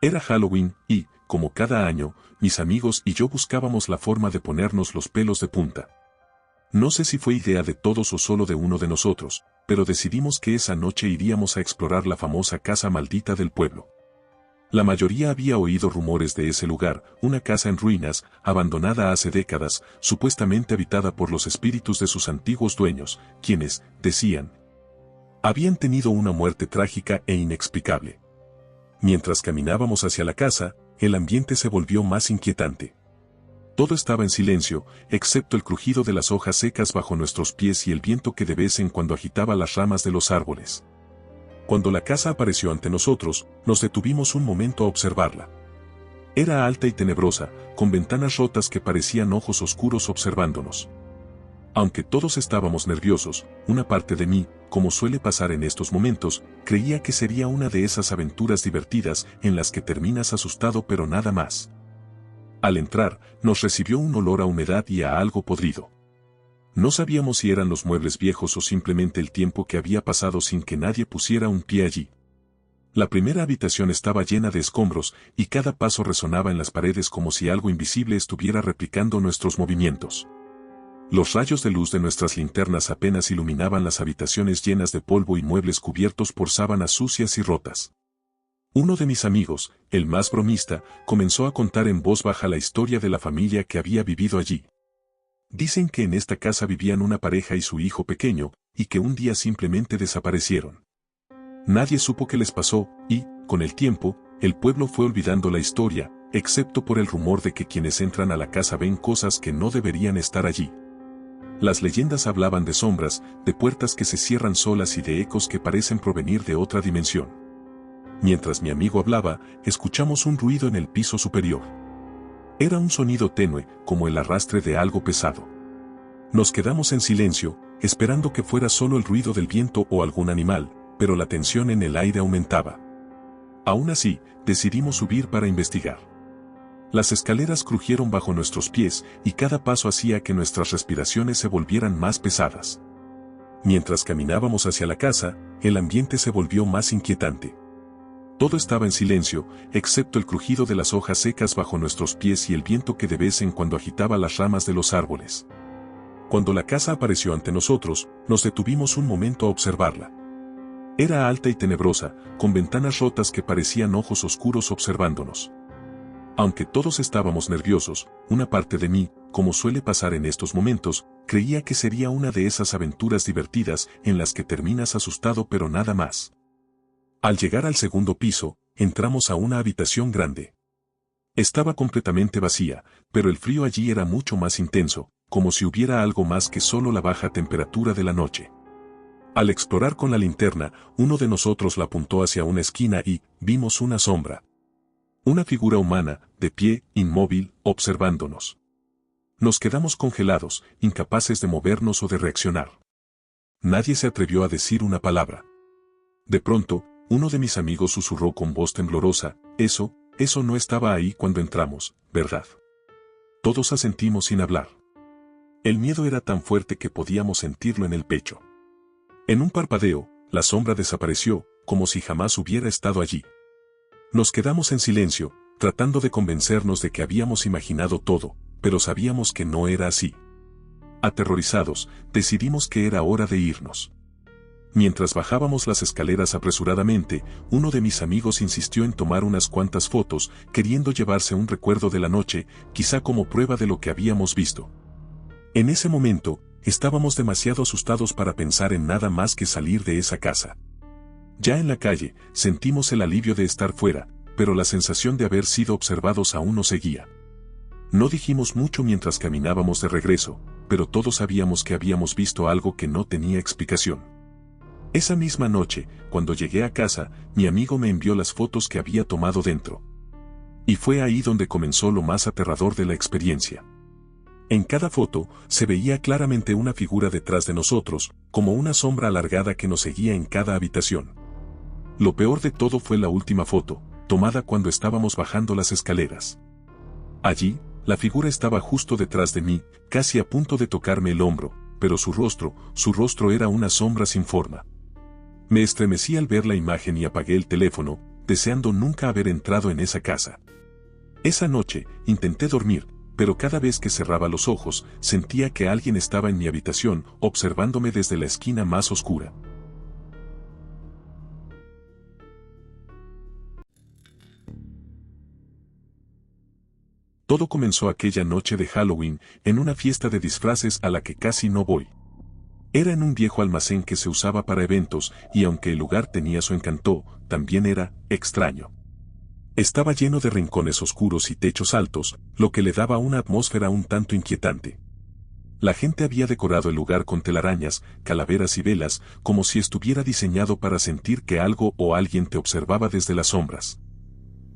Era Halloween y, como cada año, mis amigos y yo buscábamos la forma de ponernos los pelos de punta. No sé si fue idea de todos o solo de uno de nosotros, pero decidimos que esa noche iríamos a explorar la famosa casa maldita del pueblo. La mayoría había oído rumores de ese lugar, una casa en ruinas, abandonada hace décadas, supuestamente habitada por los espíritus de sus antiguos dueños, quienes, decían, habían tenido una muerte trágica e inexplicable. Mientras caminábamos hacia la casa, el ambiente se volvió más inquietante. Todo estaba en silencio, excepto el crujido de las hojas secas bajo nuestros pies y el viento que de vez en cuando agitaba las ramas de los árboles. Cuando la casa apareció ante nosotros, nos detuvimos un momento a observarla. Era alta y tenebrosa, con ventanas rotas que parecían ojos oscuros observándonos. Aunque todos estábamos nerviosos, una parte de mí, como suele pasar en estos momentos, creía que sería una de esas aventuras divertidas en las que terminas asustado pero nada más. Al entrar, nos recibió un olor a humedad y a algo podrido. No sabíamos si eran los muebles viejos o simplemente el tiempo que había pasado sin que nadie pusiera un pie allí. La primera habitación estaba llena de escombros y cada paso resonaba en las paredes como si algo invisible estuviera replicando nuestros movimientos. Los rayos de luz de nuestras linternas apenas iluminaban las habitaciones llenas de polvo y muebles cubiertos por sábanas sucias y rotas. Uno de mis amigos, el más bromista, comenzó a contar en voz baja la historia de la familia que había vivido allí. Dicen que en esta casa vivían una pareja y su hijo pequeño, y que un día simplemente desaparecieron. Nadie supo qué les pasó, y, con el tiempo, el pueblo fue olvidando la historia, excepto por el rumor de que quienes entran a la casa ven cosas que no deberían estar allí. Las leyendas hablaban de sombras, de puertas que se cierran solas y de ecos que parecen provenir de otra dimensión. Mientras mi amigo hablaba, escuchamos un ruido en el piso superior. Era un sonido tenue, como el arrastre de algo pesado. Nos quedamos en silencio, esperando que fuera solo el ruido del viento o algún animal, pero la tensión en el aire aumentaba. Aún así, decidimos subir para investigar. Las escaleras crujieron bajo nuestros pies y cada paso hacía que nuestras respiraciones se volvieran más pesadas. Mientras caminábamos hacia la casa, el ambiente se volvió más inquietante. Todo estaba en silencio, excepto el crujido de las hojas secas bajo nuestros pies y el viento que de vez en cuando agitaba las ramas de los árboles. Cuando la casa apareció ante nosotros, nos detuvimos un momento a observarla. Era alta y tenebrosa, con ventanas rotas que parecían ojos oscuros observándonos. Aunque todos estábamos nerviosos, una parte de mí, como suele pasar en estos momentos, creía que sería una de esas aventuras divertidas en las que terminas asustado pero nada más. Al llegar al segundo piso, entramos a una habitación grande. Estaba completamente vacía, pero el frío allí era mucho más intenso, como si hubiera algo más que solo la baja temperatura de la noche. Al explorar con la linterna, uno de nosotros la apuntó hacia una esquina y vimos una sombra. Una figura humana, de pie, inmóvil, observándonos. Nos quedamos congelados, incapaces de movernos o de reaccionar. Nadie se atrevió a decir una palabra. De pronto, uno de mis amigos susurró con voz temblorosa, eso no estaba ahí cuando entramos, ¿verdad? Todos asentimos sin hablar. El miedo era tan fuerte que podíamos sentirlo en el pecho. En un parpadeo, la sombra desapareció, como si jamás hubiera estado allí. Nos quedamos en silencio, tratando de convencernos de que habíamos imaginado todo, pero sabíamos que no era así. Aterrorizados, decidimos que era hora de irnos. Mientras bajábamos las escaleras apresuradamente, uno de mis amigos insistió en tomar unas cuantas fotos, queriendo llevarse un recuerdo de la noche, quizá como prueba de lo que habíamos visto. En ese momento, estábamos demasiado asustados para pensar en nada más que salir de esa casa. Ya en la calle, sentimos el alivio de estar fuera, pero la sensación de haber sido observados aún nos seguía. No dijimos mucho mientras caminábamos de regreso, pero todos sabíamos que habíamos visto algo que no tenía explicación. Esa misma noche, cuando llegué a casa, mi amigo me envió las fotos que había tomado dentro. Y fue ahí donde comenzó lo más aterrador de la experiencia. En cada foto, se veía claramente una figura detrás de nosotros, como una sombra alargada que nos seguía en cada habitación. Lo peor de todo fue la última foto, tomada cuando estábamos bajando las escaleras. Allí, la figura estaba justo detrás de mí, casi a punto de tocarme el hombro, pero su rostro era una sombra sin forma. Me estremecí al ver la imagen y apagué el teléfono, deseando nunca haber entrado en esa casa. Esa noche, intenté dormir, pero cada vez que cerraba los ojos, sentía que alguien estaba en mi habitación, observándome desde la esquina más oscura. Todo comenzó aquella noche de Halloween, en una fiesta de disfraces a la que casi no voy. Era en un viejo almacén que se usaba para eventos, y aunque el lugar tenía su encanto, también era extraño. Estaba lleno de rincones oscuros y techos altos, lo que le daba una atmósfera un tanto inquietante. La gente había decorado el lugar con telarañas, calaveras y velas, como si estuviera diseñado para sentir que algo o alguien te observaba desde las sombras.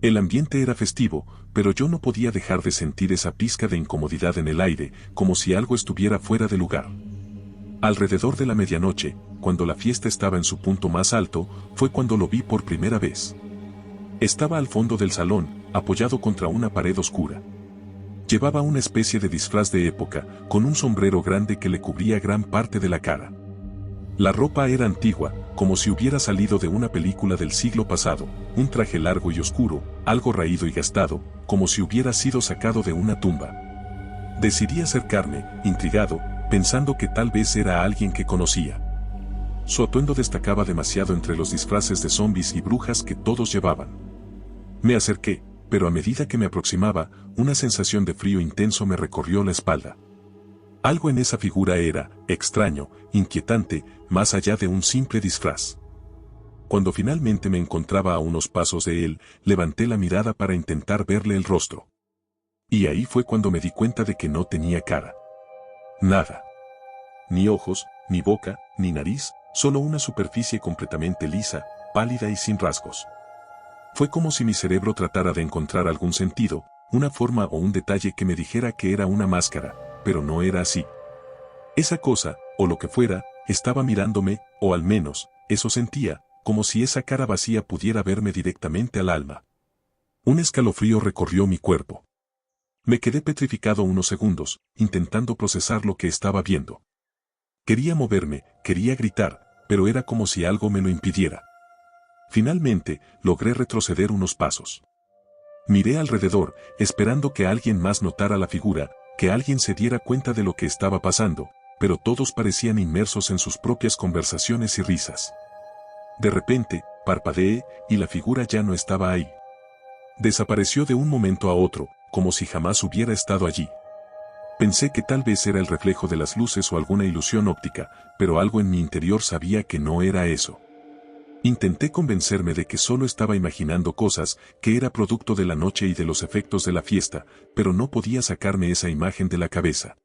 El ambiente era festivo, pero yo no podía dejar de sentir esa pizca de incomodidad en el aire, como si algo estuviera fuera de lugar. Alrededor de la medianoche, cuando la fiesta estaba en su punto más alto, fue cuando lo vi por primera vez. Estaba al fondo del salón, apoyado contra una pared oscura. Llevaba una especie de disfraz de época, con un sombrero grande que le cubría gran parte de la cara. La ropa era antigua, como si hubiera salido de una película del siglo pasado, un traje largo y oscuro, algo raído y gastado, como si hubiera sido sacado de una tumba. Decidí acercarme, intrigado, pensando que tal vez era alguien que conocía. Su atuendo destacaba demasiado entre los disfraces de zombies y brujas que todos llevaban. Me acerqué, pero a medida que me aproximaba, una sensación de frío intenso me recorrió la espalda. Algo en esa figura era, extraño, inquietante, más allá de un simple disfraz. Cuando finalmente me encontraba a unos pasos de él, levanté la mirada para intentar verle el rostro. Y ahí fue cuando me di cuenta de que no tenía cara. Nada. Ni ojos, ni boca, ni nariz, solo una superficie completamente lisa, pálida y sin rasgos. Fue como si mi cerebro tratara de encontrar algún sentido, una forma o un detalle que me dijera que era una máscara, pero no era así. Esa cosa, o lo que fuera, estaba mirándome, o al menos, eso sentía, como si esa cara vacía pudiera verme directamente al alma. Un escalofrío recorrió mi cuerpo. Me quedé petrificado unos segundos, intentando procesar lo que estaba viendo. Quería moverme, quería gritar, pero era como si algo me lo impidiera. Finalmente, logré retroceder unos pasos. Miré alrededor, esperando que alguien más notara la figura, que alguien se diera cuenta de lo que estaba pasando, pero todos parecían inmersos en sus propias conversaciones y risas. De repente, parpadeé, y la figura ya no estaba ahí. Desapareció de un momento a otro, como si jamás hubiera estado allí. Pensé que tal vez era el reflejo de las luces o alguna ilusión óptica, pero algo en mi interior sabía que no era eso. Intenté convencerme de que solo estaba imaginando cosas, que era producto de la noche y de los efectos de la fiesta, pero no podía sacarme esa imagen de la cabeza.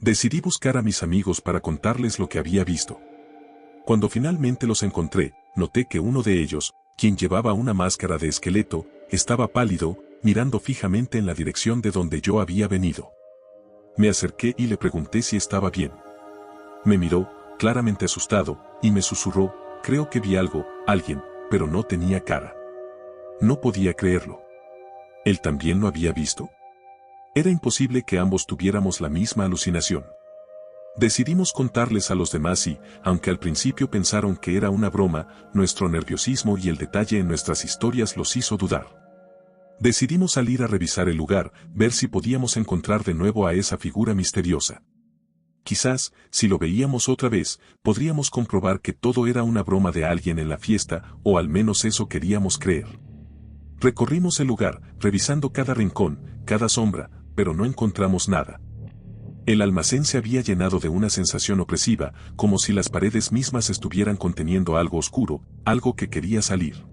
Decidí buscar a mis amigos para contarles lo que había visto. Cuando finalmente los encontré, noté que uno de ellos, quien llevaba una máscara de esqueleto, estaba pálido, mirando fijamente en la dirección de donde yo había venido. Me acerqué y le pregunté si estaba bien. Me miró, claramente asustado, y me susurró: creo que vi algo, alguien, pero no tenía cara. No podía creerlo. ¿Él también lo había visto? Era imposible que ambos tuviéramos la misma alucinación. Decidimos contarles a los demás y, aunque al principio pensaron que era una broma, nuestro nerviosismo y el detalle en nuestras historias los hizo dudar. Decidimos salir a revisar el lugar, ver si podíamos encontrar de nuevo a esa figura misteriosa. Quizás, si lo veíamos otra vez, podríamos comprobar que todo era una broma de alguien en la fiesta, o al menos eso queríamos creer. Recorrimos el lugar, revisando cada rincón, cada sombra, pero no encontramos nada. El almacén se había llenado de una sensación opresiva, como si las paredes mismas estuvieran conteniendo algo oscuro, algo que quería salir.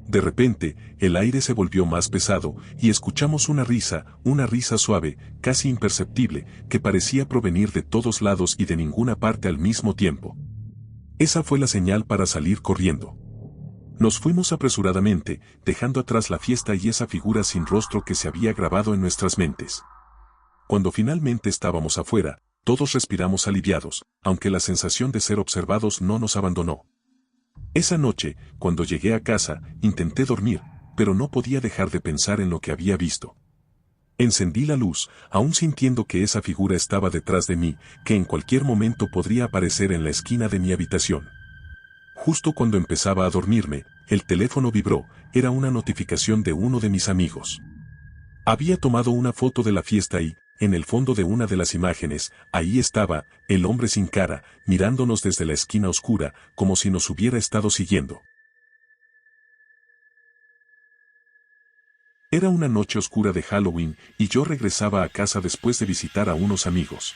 De repente, el aire se volvió más pesado, y escuchamos una risa suave, casi imperceptible, que parecía provenir de todos lados y de ninguna parte al mismo tiempo. Esa fue la señal para salir corriendo. Nos fuimos apresuradamente, dejando atrás la fiesta y esa figura sin rostro que se había grabado en nuestras mentes. Cuando finalmente estábamos afuera, todos respiramos aliviados, aunque la sensación de ser observados no nos abandonó. Esa noche, cuando llegué a casa, intenté dormir, pero no podía dejar de pensar en lo que había visto. Encendí la luz, aún sintiendo que esa figura estaba detrás de mí, que en cualquier momento podría aparecer en la esquina de mi habitación. Justo cuando empezaba a dormirme, el teléfono vibró, era una notificación de uno de mis amigos. Había tomado una foto de la fiesta y, en el fondo de una de las imágenes, ahí estaba, el hombre sin cara, mirándonos desde la esquina oscura, como si nos hubiera estado siguiendo. Era una noche oscura de Halloween y yo regresaba a casa después de visitar a unos amigos.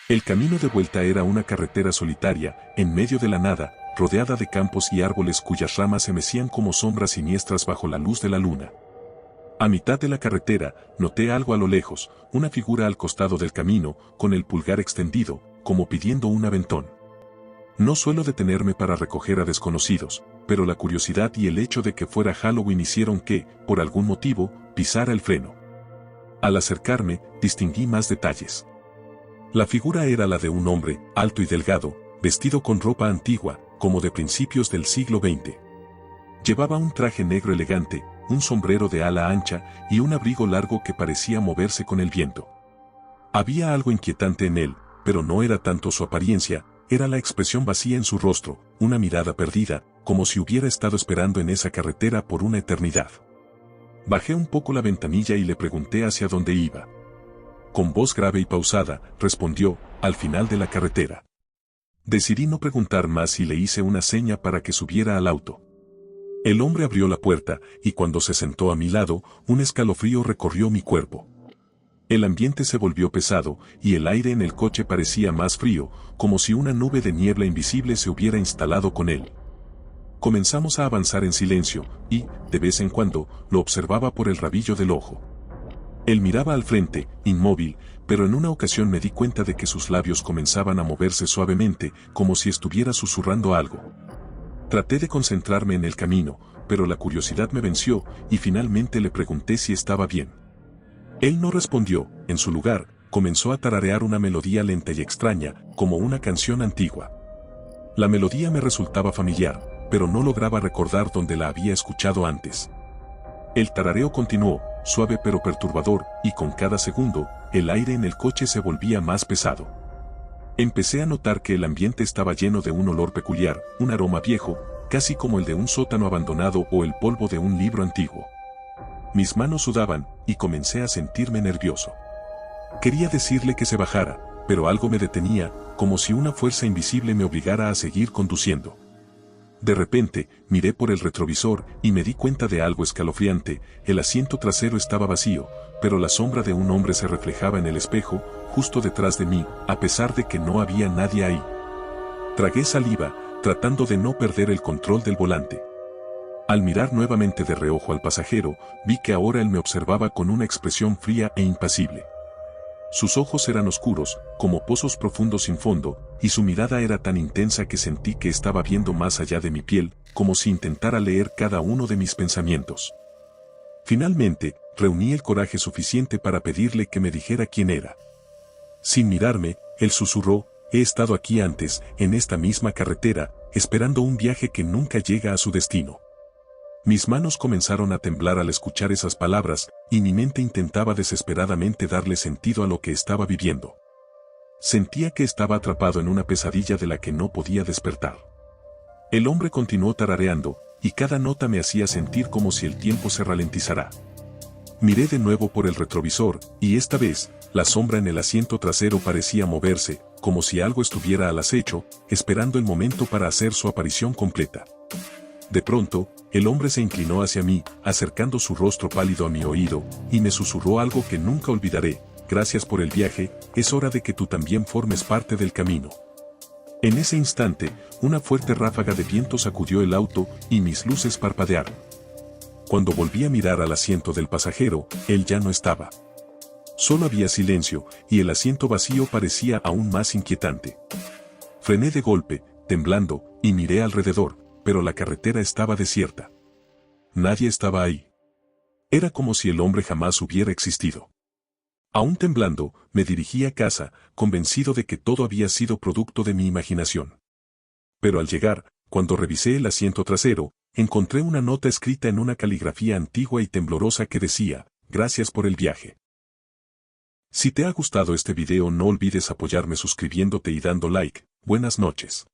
El camino de vuelta era una carretera solitaria, en medio de la nada, rodeada de campos y árboles cuyas ramas se mecían como sombras siniestras bajo la luz de la luna. A mitad de la carretera, noté algo a lo lejos, una figura al costado del camino, con el pulgar extendido, como pidiendo un aventón. No suelo detenerme para recoger a desconocidos, pero la curiosidad y el hecho de que fuera Halloween hicieron que, por algún motivo, pisara el freno. Al acercarme, distinguí más detalles. La figura era la de un hombre, alto y delgado, vestido con ropa antigua, como de principios del siglo XX. Llevaba un traje negro elegante, un sombrero de ala ancha y un abrigo largo que parecía moverse con el viento. Había algo inquietante en él, pero no era tanto su apariencia, era la expresión vacía en su rostro, una mirada perdida, como si hubiera estado esperando en esa carretera por una eternidad. Bajé un poco la ventanilla y le pregunté hacia dónde iba. Con voz grave y pausada, respondió, al final de la carretera. Decidí no preguntar más y le hice una seña para que subiera al auto. El hombre abrió la puerta, y cuando se sentó a mi lado, un escalofrío recorrió mi cuerpo. El ambiente se volvió pesado, y el aire en el coche parecía más frío, como si una nube de niebla invisible se hubiera instalado con él. Comenzamos a avanzar en silencio, y, de vez en cuando, lo observaba por el rabillo del ojo. Él miraba al frente, inmóvil, pero en una ocasión me di cuenta de que sus labios comenzaban a moverse suavemente, como si estuviera susurrando algo. Traté de concentrarme en el camino, pero la curiosidad me venció, y finalmente le pregunté si estaba bien. Él no respondió, en su lugar, comenzó a tararear una melodía lenta y extraña, como una canción antigua. La melodía me resultaba familiar, pero no lograba recordar dónde la había escuchado antes. El tarareo continuó, suave pero perturbador, y con cada segundo, el aire en el coche se volvía más pesado. Empecé a notar que el ambiente estaba lleno de un olor peculiar, un aroma viejo, casi como el de un sótano abandonado o el polvo de un libro antiguo. Mis manos sudaban, y comencé a sentirme nervioso. Quería decirle que se bajara, pero algo me detenía, como si una fuerza invisible me obligara a seguir conduciendo. De repente, miré por el retrovisor y me di cuenta de algo escalofriante, el asiento trasero estaba vacío, pero la sombra de un hombre se reflejaba en el espejo, justo detrás de mí, a pesar de que no había nadie ahí. Tragué saliva, tratando de no perder el control del volante. Al mirar nuevamente de reojo al pasajero, vi que ahora él me observaba con una expresión fría e impasible. Sus ojos eran oscuros, como pozos profundos sin fondo, y su mirada era tan intensa que sentí que estaba viendo más allá de mi piel, como si intentara leer cada uno de mis pensamientos. Finalmente, reuní el coraje suficiente para pedirle que me dijera quién era. Sin mirarme, él susurró, he estado aquí antes, en esta misma carretera, esperando un viaje que nunca llega a su destino. Mis manos comenzaron a temblar al escuchar esas palabras, y mi mente intentaba desesperadamente darle sentido a lo que estaba viviendo. Sentía que estaba atrapado en una pesadilla de la que no podía despertar. El hombre continuó tarareando, y cada nota me hacía sentir como si el tiempo se ralentizara. Miré de nuevo por el retrovisor, y esta vez, la sombra en el asiento trasero parecía moverse, como si algo estuviera al acecho, esperando el momento para hacer su aparición completa. De pronto, el hombre se inclinó hacia mí, acercando su rostro pálido a mi oído, y me susurró algo que nunca olvidaré, gracias por el viaje, es hora de que tú también formes parte del camino. En ese instante, una fuerte ráfaga de viento sacudió el auto, y mis luces parpadearon. Cuando volví a mirar al asiento del pasajero, él ya no estaba. Solo había silencio, y el asiento vacío parecía aún más inquietante. Frené de golpe, temblando, y miré alrededor, pero la carretera estaba desierta. Nadie estaba ahí. Era como si el hombre jamás hubiera existido. Aún temblando, me dirigí a casa, convencido de que todo había sido producto de mi imaginación. Pero al llegar, cuando revisé el asiento trasero, encontré una nota escrita en una caligrafía antigua y temblorosa que decía, gracias por el viaje. Si te ha gustado este video no olvides apoyarme suscribiéndote y dando like. Buenas noches.